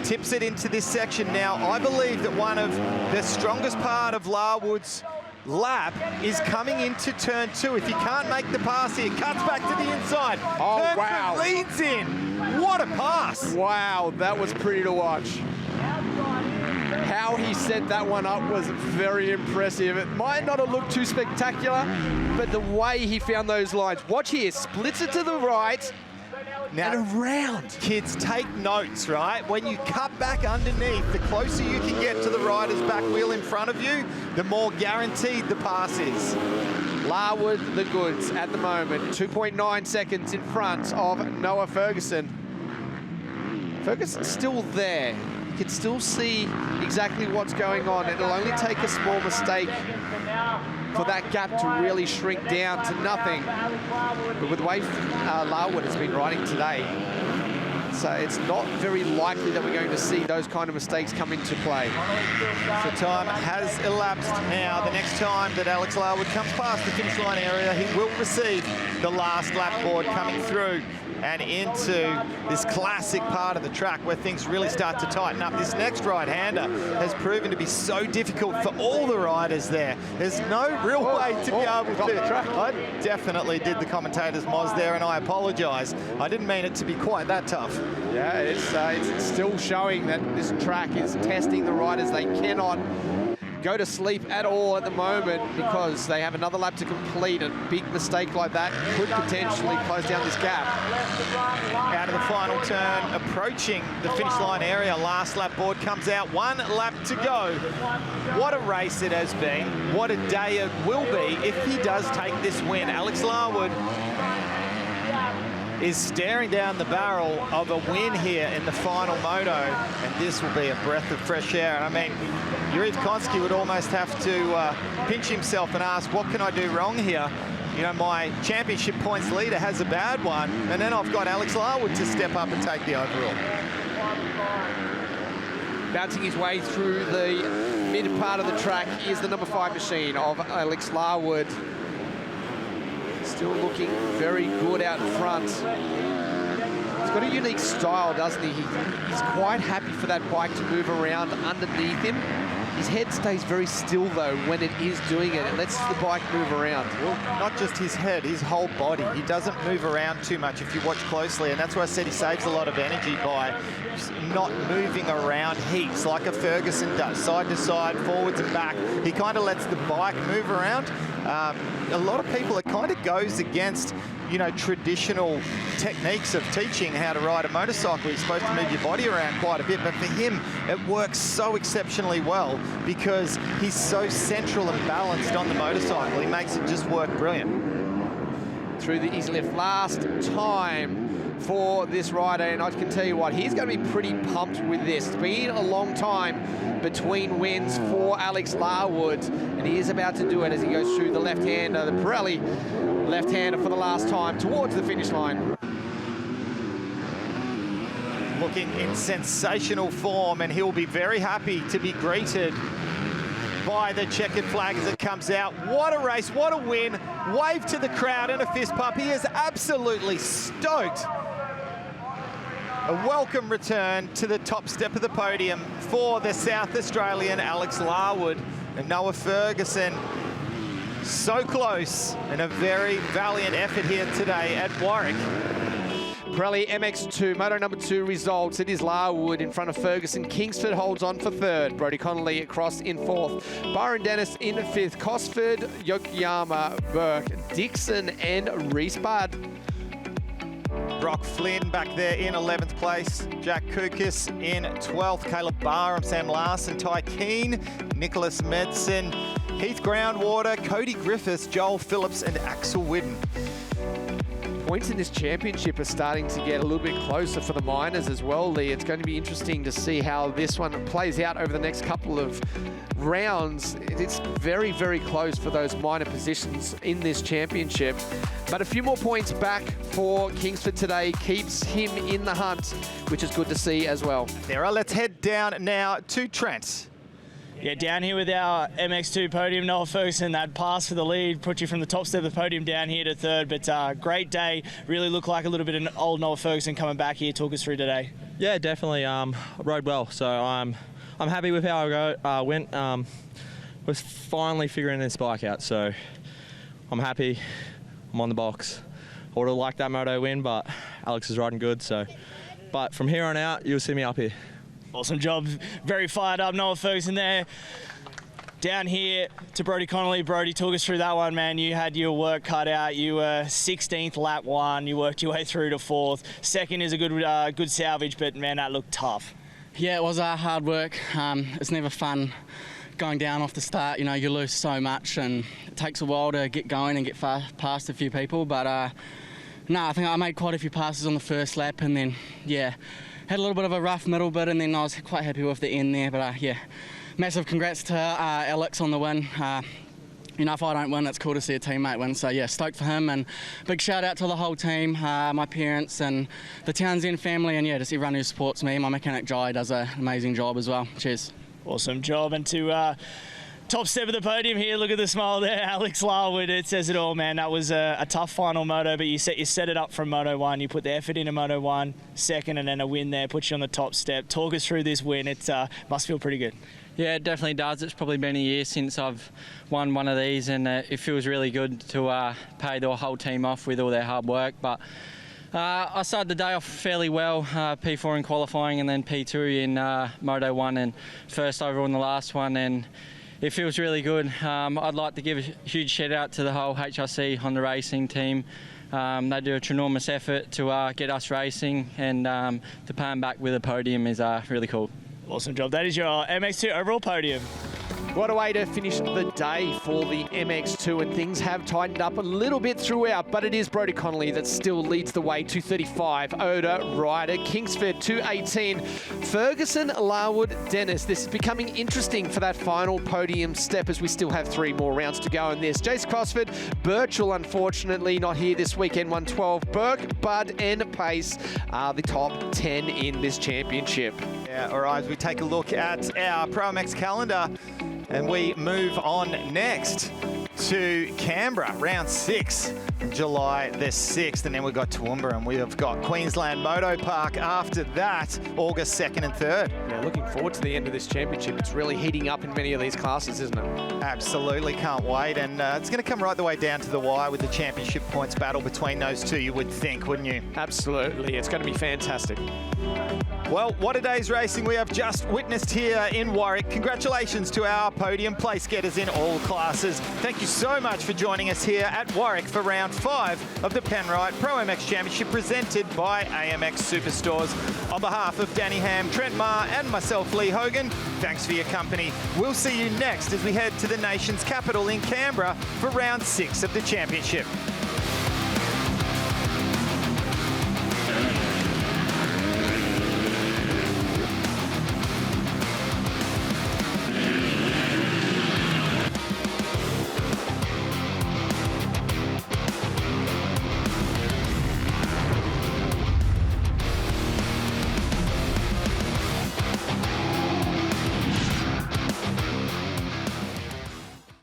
Tips it into this section now. I believe that one of the strongest part of Larwood's lap is coming into turn 2. If you can't make the pass here, cuts back to the inside. Oh, Turn wow. leads in. What a pass. Wow, that was pretty to watch. How he set that one up was very impressive. It might not have looked too spectacular, but the way he found those lines. Watch here, splits it to the right, Now, and around. Kids, take notes, right? When you cut back underneath, the closer you can get to the rider's back wheel in front of you, the more guaranteed the pass is. Larwood, the goods at the moment, 2.9 seconds in front of Noah Ferguson. Ferguson's still there. You can still see exactly what's going on. It'll only take a small mistake for that gap to really shrink down to nothing. But with the way Larwood has been riding today, so it's not very likely that we're going to see those kind of mistakes come into play. So time has elapsed now. The next time that Alex Larwood comes past the finish line area, he will receive the last lap board coming through and into this classic part of the track where things really start to tighten up. This next right-hander has proven to be so difficult for all the riders there. There's no real way to be able to... I definitely did the commentator's moz there, and I apologise. I didn't mean it to be quite that tough. Yeah, it's still showing that this track is testing the riders. They cannot go to sleep at all at the moment because they have another lap to complete. A big mistake like that could potentially close down this gap. Out of the final turn, approaching the finish line area. Last lap board comes out, 1 lap to go. What a race it has been. What a day it will be if he does take this win. Alex Larwood is staring down the barrel of a win here in the final moto, and this will be a breath of fresh air. And I mean, Yuriv Konski would almost have to pinch himself and ask, what can I do wrong here? You know, my championship points leader has a bad one, and then I've got Alex Larwood to step up and take the overall. Bouncing his way through the mid part of the track is the number 5 machine of Alex Larwood. Still looking very good out in front. He's got a unique style, doesn't he? He's quite happy for that bike to move around underneath him. His head stays very still, though, when it is doing it. It lets the bike move around. Well, not just his head, his whole body. He doesn't move around too much if you watch closely, and that's why I said he saves a lot of energy by not moving around heaps like a Ferguson does, side to side, forwards and back. He kind of lets the bike move around. A lot of people, it kind of goes against, you know, traditional techniques of teaching how to ride a motorcycle. You're supposed to move your body around quite a bit, but for him, it works so exceptionally well because he's so central and balanced on the motorcycle. He makes it just work brilliant. Through the easy lift last time for this rider, and I can tell you what, he's going to be pretty pumped with this. It's been a long time between wins for Alex Larwood, and he is about to do it as he goes through the left-hander, the Pirelli left-hander for the last time towards the finish line. Looking in sensational form, and he'll be very happy to be greeted by the checkered flag as it comes out. What a race, what a win. Wave to the crowd and a fist pump. He is absolutely stoked. A welcome return to the top step of the podium for the South Australian Alex Larwood and Noah Ferguson. So close, and a very valiant effort here today at Warwick. Pirelli MX2 Moto number 2 results. It is Larwood in front of Ferguson. Kingsford holds on for 3rd. Brody Connolly across in 4th. Byron Dennis in 5th. Cosford, Yokoyama, Burke, Dixon and Reese Budd. Brock Flynn back there in 11th place. Jack Kukis in 12th. Caleb Barham, Sam Larson, Ty Keane, Nicholas Medson, Heath Groundwater, Cody Griffiths, Joel Phillips and Axel Whidden. Points in this championship are starting to get a little bit closer for the minors as well, Lee. It's going to be interesting to see how this one plays out over the next couple of rounds. It's very, very close for those minor positions in this championship. But a few more points back for Kingsford today keeps him in the hunt, which is good to see as well. There, let's head down now to Trent. Yeah, down here with our MX2 Podium, Noah Ferguson, that pass for the lead, put you from the top step of the podium down here to third. But great day, really looked like a little bit of old Noah Ferguson coming back here. Talk us through today. Yeah, definitely rode well. So I'm happy with how I went. Was finally figuring this bike out, so I'm happy. I'm on the box. I would have liked that moto win, but Alex is riding good. So, but from here on out, you'll see me up here. Awesome job. Very fired up, Noah Ferguson there. Down here to Brodie Connolly. Brodie, talk us through that one, man. You had your work cut out. You were 16th lap one. You worked your way through to 4th. Second is a good salvage, but man, that looked tough. Yeah, it was hard work. It's never fun going down off the start. You know, you lose so much and it takes a while to get going and get past a few people. But no, I think I made quite a few passes on the first lap and then, yeah, had a little bit of a rough middle bit and then I was quite happy with the end there. But yeah, massive congrats to Alex on the win. You know, if I don't win, it's cool to see a teammate win. So yeah, stoked for him and big shout out to the whole team, my parents and the Townsend family and yeah, just everyone who supports me. My mechanic Jai does an amazing job as well. Cheers. Awesome job. And to top step of the podium here, look at the smile there, Alex Larwood. It says it all, man. That was a tough final moto, but you set it up from Moto1. You put the effort into Moto1, second, and then a win there, puts you on the top step. Talk us through this win. It must feel pretty good. Yeah, it definitely does. It's probably been a year since I've won one of these, and it feels really good to pay the whole team off with all their hard work. But I started the day off fairly well, P4 in qualifying and then P2 in Moto1 and first overall in the last one, and it feels really good. I'd like to give a huge shout out to the whole HRC Honda Racing team. They do a tremendous effort to get us racing, and to pay them back with a podium is really cool. Awesome job. That is your MX2 overall podium. What a way to finish the day for the MX2, and things have tightened up a little bit throughout, but it is Brodie Connolly that still leads the way, 235. Oda, Ryder, Kingsford, 218. Ferguson, Larwood, Dennis. This is becoming interesting for that final podium step as we still have 3 more rounds to go in this. Jace Crossford, Birchall, unfortunately not here this weekend, 112. Burke, Budd and Pace are the top 10 in this championship. Yeah, all right, as we take a look at our ProMX calendar, and we move on next to Canberra, round 6, July the 6th. And then we've got Toowoomba, and we have got Queensland Moto Park after that, August 2nd and 3rd. Yeah, looking forward to the end of this championship. It's really heating up in many of these classes, isn't it? Absolutely, can't wait. And it's going to come right the way down to the wire with the championship points battle between those two, you would think, wouldn't you? Absolutely, it's going to be fantastic. Well, what a day's racing we have just witnessed here in Warwick. Congratulations to our podium place getters in all classes. Thank you so much for joining us here at Warwick for round 5 of the Penrite ProMX Championship presented by AMX Superstores. On behalf of Danny Ham, Trent Marr and myself, Lee Hogan, thanks for your company. We'll see you next as we head to the nation's capital in Canberra for round 6 of the championship.